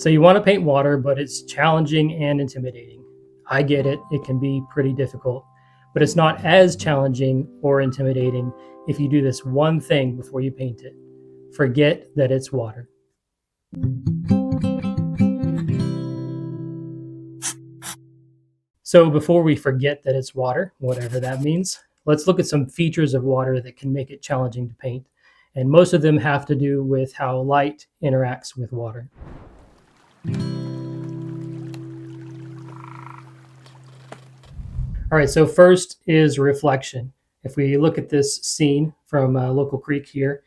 So you want to paint water, but it's challenging and intimidating. I get it, it can be pretty difficult, but it's not as challenging or intimidating if you do this one thing before you paint it. Forget that it's water. So before we forget that it's water, whatever that means, let's look at some features of water that can make it challenging to paint. And most of them have to do with how light interacts with water. All right, so first is reflection. If we look at this scene from a local creek here,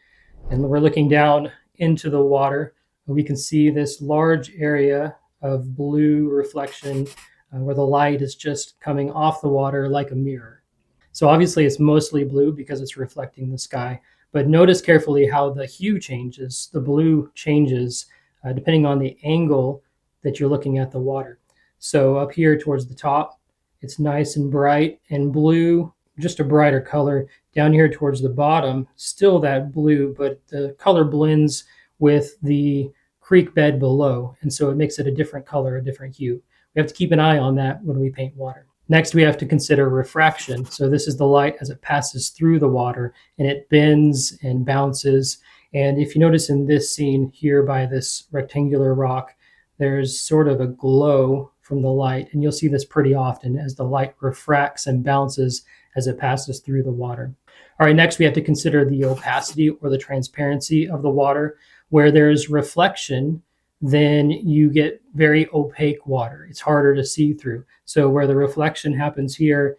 and we're looking down into the water, we can see this large area of blue reflection where the light is just coming off the water like a mirror. So obviously it's mostly blue because it's reflecting the sky, but notice carefully how the hue changes, the blue changes depending on the angle that you're looking at the water. So up here towards the top, it's nice and bright and blue, just a brighter color. Down here towards the bottom, still that blue, but the color blends with the creek bed below. And so it makes it a different color, a different hue. We have to keep an eye on that when we paint water. Next, we have to consider refraction. So this is the light as it passes through the water and it bends and bounces. And if you notice in this scene here by this rectangular rock, there's sort of a glow from the light. And you'll see this pretty often as the light refracts and bounces as it passes through the water. All right, next we have to consider the opacity or the transparency of the water. Where there's reflection, then you get very opaque water. It's harder to see through. So where the reflection happens here,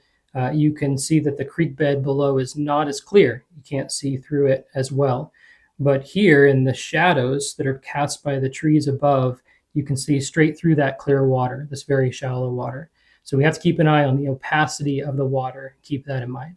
you can see that the creek bed below is not as clear. You can't see through it as well. But here in the shadows that are cast by the trees above, you can see straight through that clear water, this very shallow water. So we have to keep an eye on the opacity of the water. Keep that in mind.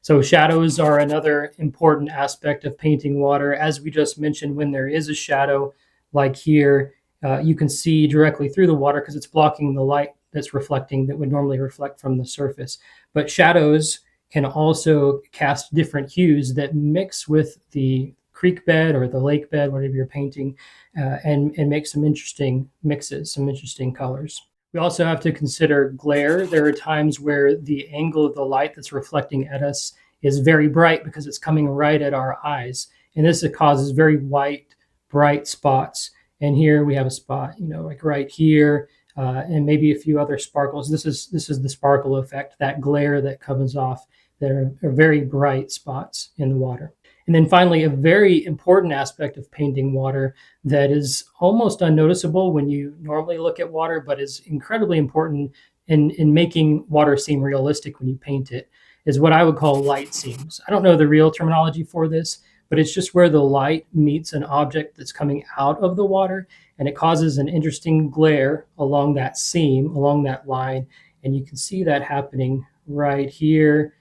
So shadows are another important aspect of painting water. As we just mentioned, when there is a shadow, like here, you can see directly through the water because it's blocking the light that's reflecting that would normally reflect from the surface. But shadows can also cast different hues that mix with the creek bed or the lake bed, whatever you're painting, and make some interesting mixes, some interesting colors. We also have to consider glare. There are times where the angle of the light that's reflecting at us is very bright because it's coming right at our eyes. And this causes very white, bright spots. And here we have a spot, like right here, and maybe a few other sparkles. This is the sparkle effect, that glare that comes off. There are very bright spots in the water. And then finally, a very important aspect of painting water that is almost unnoticeable when you normally look at water, but is incredibly important in making water seem realistic when you paint it, is what I would call light seams. I don't know the real terminology for this, but it's just where the light meets an object that's coming out of the water, and it causes an interesting glare along that seam, along that line. And you can see that happening right here.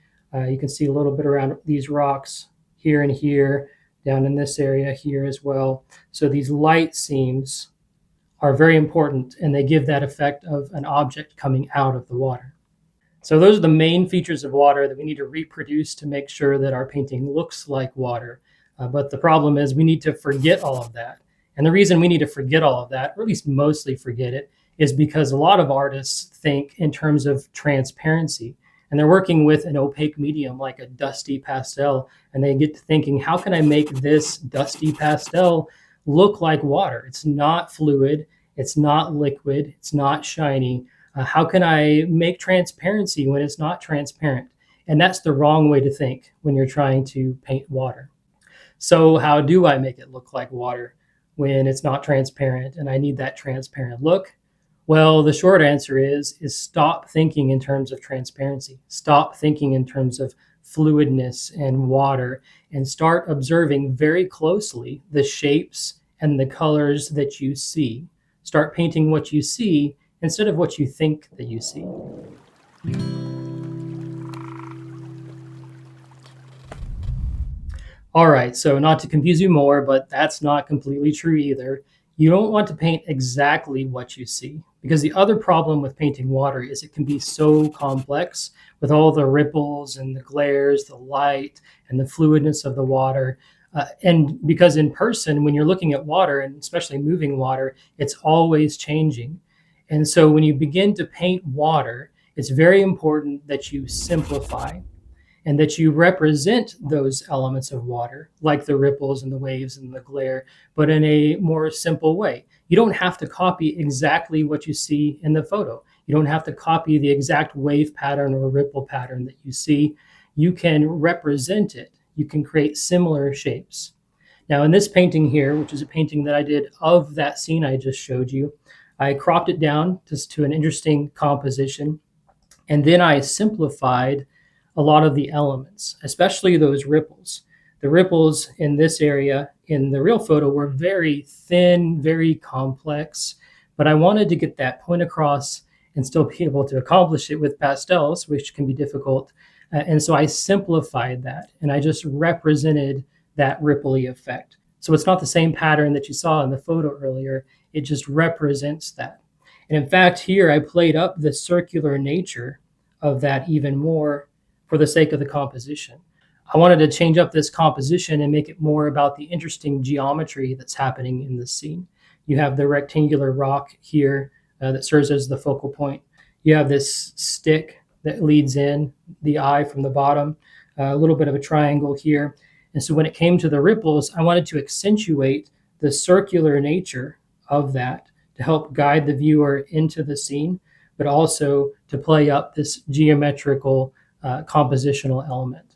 You can see a little bit around these rocks here and here, down in this area here as well. So these light seams are very important, and they give that effect of an object coming out of the water. So those are the main features of water that we need to reproduce to make sure that our painting looks like water. But the problem is we need to forget all of that. And the reason we need to forget all of that, or at least mostly forget it, is because a lot of artists think in terms of transparency. And they're working with an opaque medium like a dusty pastel, and they get to thinking, how can I make this dusty pastel look like water? It's not fluid, it's not liquid, it's not shiny. How can I make transparency when it's not transparent? And that's the wrong way to think when you're trying to paint water. So how do I make it look like water when it's not transparent and I need that transparent look? Well, the short answer is stop thinking in terms of transparency. Stop thinking in terms of fluidness and water, and start observing very closely the shapes and the colors that you see. Start painting what you see instead of what you think that you see. All right, so not to confuse you more, but that's not completely true either. You don't want to paint exactly what you see, because the other problem with painting water is it can be so complex with all the ripples and the glares, the light and the fluidness of the water. And because in person, when you're looking at water, and especially moving water, it's always changing. And so when you begin to paint water, it's very important that you simplify and that you represent those elements of water, like the ripples and the waves and the glare, but in a more simple way. You don't have to copy exactly what you see in the photo. You don't have to copy the exact wave pattern or ripple pattern that you see. You can represent it. You can create similar shapes. Now, in this painting here, which is a painting that I did of that scene I just showed you, I cropped it down just to an interesting composition. And then I simplified a lot of the elements, especially those ripples. The ripples in this area in the real photo were very thin, very complex, but I wanted to get that point across and still be able to accomplish it with pastels, which can be difficult. And so I simplified that and I just represented that rippley effect. So it's not the same pattern that you saw in the photo earlier. It just represents that. And in fact, here I played up the circular nature of that even more for the sake of the composition. I wanted to change up this composition and make it more about the interesting geometry that's happening in this scene. You have the rectangular rock here that serves as the focal point. You have this stick that leads in, the eye from the bottom, a little bit of a triangle here. And so when it came to the ripples, I wanted to accentuate the circular nature of that to help guide the viewer into the scene, but also to play up this geometrical compositional element.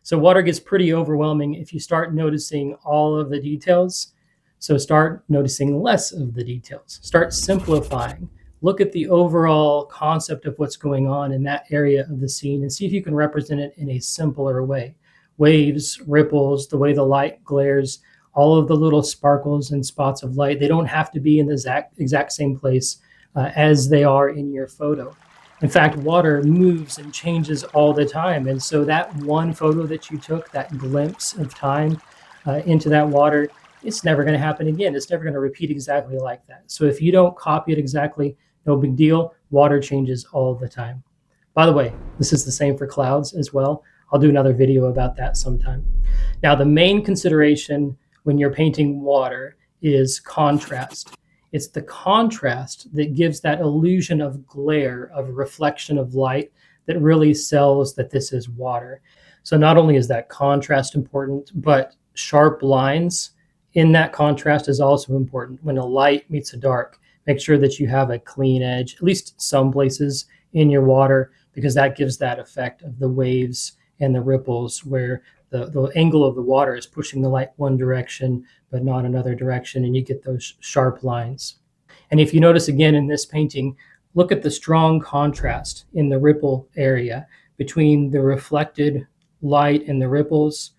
So water gets pretty overwhelming if you start noticing all of the details. So start noticing less of the details. Start simplifying. Look at the overall concept of what's going on in that area of the scene and see if you can represent it in a simpler way. Waves, ripples, the way the light glares, all of the little sparkles and spots of light, they don't have to be in the exact same place as they are in your photo. In fact, water moves and changes all the time. And so that one photo that you took, that glimpse of time into that water, it's never going to happen again. It's never going to repeat exactly like that. So if you don't copy it exactly, no big deal. Water changes all the time. By the way, this is the same for clouds as well. I'll do another video about that sometime. Now, the main consideration when you're painting water is contrast. It's the contrast that gives that illusion of glare, of reflection of light, that really sells that this is water. So not only is that contrast important, but sharp lines in that contrast is also important. When a light meets a dark, make sure that you have a clean edge, at least some places in your water, because that gives that effect of the waves and the ripples where the angle of the water is pushing the light one direction, but not another direction, and you get those sharp lines. And if you notice again in this painting, look at the strong contrast in the ripple area between the reflected light and the ripples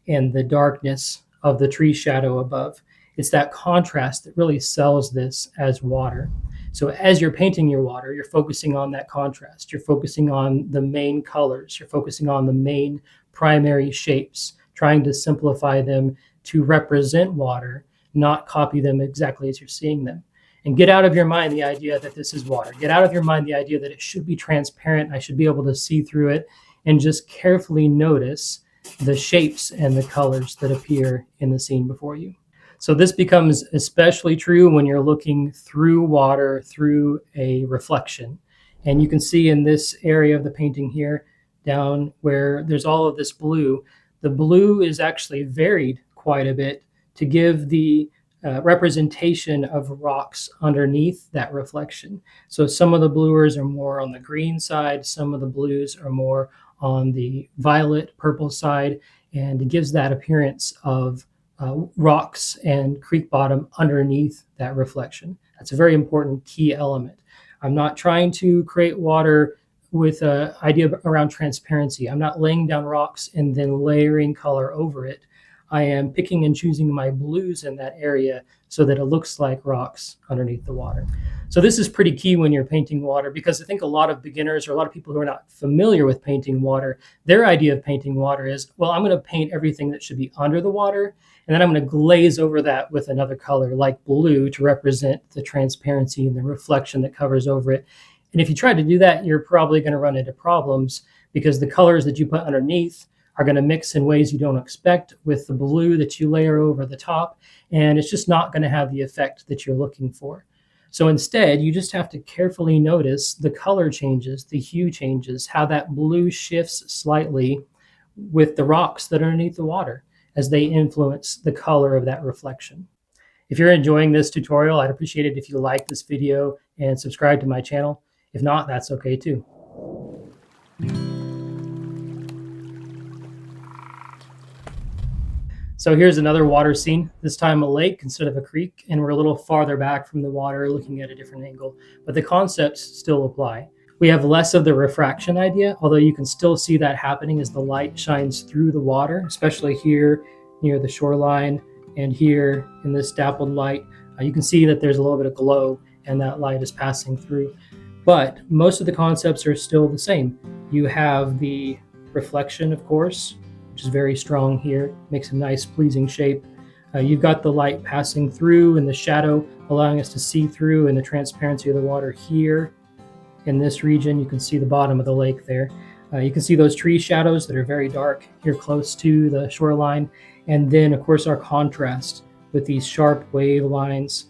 and the darkness of the tree shadow above. It's that contrast that really sells this as water. So as you're painting your water, you're focusing on that contrast. You're focusing on the main colors. You're focusing on the main primary shapes, trying to simplify them to represent water, not copy them exactly as you're seeing them. And get out of your mind the idea that this is water. Get out of your mind the idea that it should be transparent. I should be able to see through it, and just carefully notice the shapes and the colors that appear in the scene before you. So this becomes especially true when you're looking through water, through a reflection. And you can see in this area of the painting here, down where there's all of this blue, the blue is actually varied quite a bit to give the representation of rocks underneath that reflection. So some of the bluers are more on the green side, some of the blues are more on the violet purple side, and it gives that appearance of rocks and creek bottom underneath that reflection. That's a very important key element. I'm not trying to create water with an idea around transparency. I'm not laying down rocks and then layering color over it. I am picking and choosing my blues in that area so that it looks like rocks underneath the water. So this is pretty key when you're painting water, because I think a lot of beginners or a lot of people who are not familiar with painting water, their idea of painting water is, well, I'm going to paint everything that should be under the water, and then I'm going to glaze over that with another color like blue to represent the transparency and the reflection that covers over it. And if you try to do that, you're probably going to run into problems, because the colors that you put underneath are going to mix in ways you don't expect with the blue that you layer over the top, and it's just not going to have the effect that you're looking for. So instead, you just have to carefully notice the color changes, the hue changes, how that blue shifts slightly with the rocks that are underneath the water as they influence the color of that reflection. If you're enjoying this tutorial, I'd appreciate it if you like this video and subscribe to my channel. If not, that's okay too. So here's another water scene, this time a lake instead of a creek, and we're a little farther back from the water looking at a different angle, but the concepts still apply. We have less of the refraction idea, although you can still see that happening as the light shines through the water, especially here near the shoreline and here in this dappled light. You can see that there's a little bit of glow and that light is passing through. But most of the concepts are still the same. You have the reflection, of course, which is very strong here, makes a nice pleasing shape. You've got the light passing through and the shadow allowing us to see through, and the transparency of the water here in this region. You can see the bottom of the lake there. You can see those tree shadows that are very dark here close to the shoreline. And then, of course, our contrast with these sharp wave lines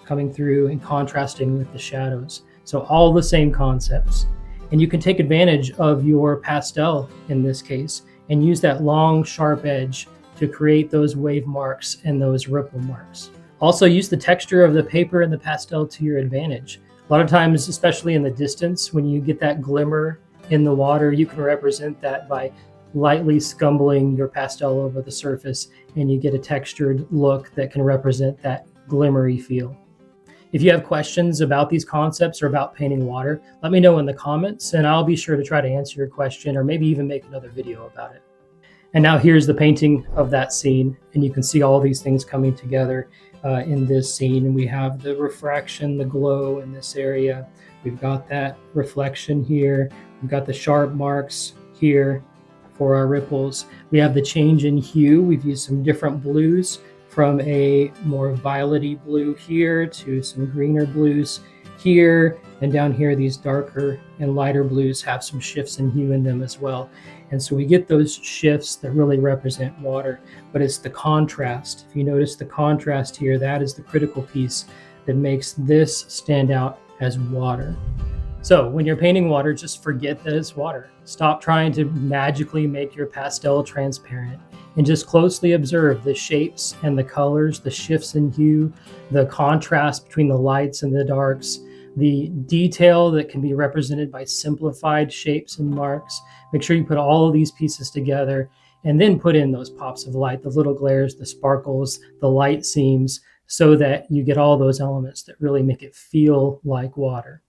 coming through and contrasting with the shadows. So all the same concepts. And you can take advantage of your pastel in this case and use that long, sharp edge to create those wave marks and those ripple marks. Also use the texture of the paper and the pastel to your advantage. A lot of times, especially in the distance, when you get that glimmer in the water, you can represent that by lightly scumbling your pastel over the surface, and you get a textured look that can represent that glimmery feel. If you have questions about these concepts or about painting water, let me know in the comments and I'll be sure to try to answer your question or maybe even make another video about it. And now here's the painting of that scene, and you can see all these things coming together in this scene. And we have the refraction, the glow in this area. We've got that reflection here. We've got the sharp marks here for our ripples. We have the change in hue. We've used some different blues, from a more violet-y blue here to some greener blues here, and down here these darker and lighter blues have some shifts in hue in them as well. And so we get those shifts that really represent water, but it's the contrast. If you notice the contrast here, that is the critical piece that makes this stand out as water. So when you're painting water, just forget that it's water. Stop trying to magically make your pastel transparent and just closely observe the shapes and the colors, the shifts in hue, the contrast between the lights and the darks, the detail that can be represented by simplified shapes and marks. Make sure you put all of these pieces together and then put in those pops of light, the little glares, the sparkles, the light seams, so that you get all those elements that really make it feel like water.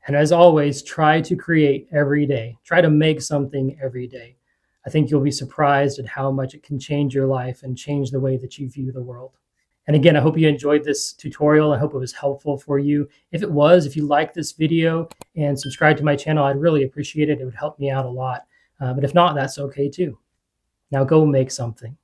And as always, try to create every day. Try to make something every day. I think you'll be surprised at how much it can change your life and change the way that you view the world. And again, I hope you enjoyed this tutorial. I hope it was helpful for you. If it was, if you liked this video and subscribe to my channel, I'd really appreciate it. It would help me out a lot. But if not, that's okay too. Now go make something.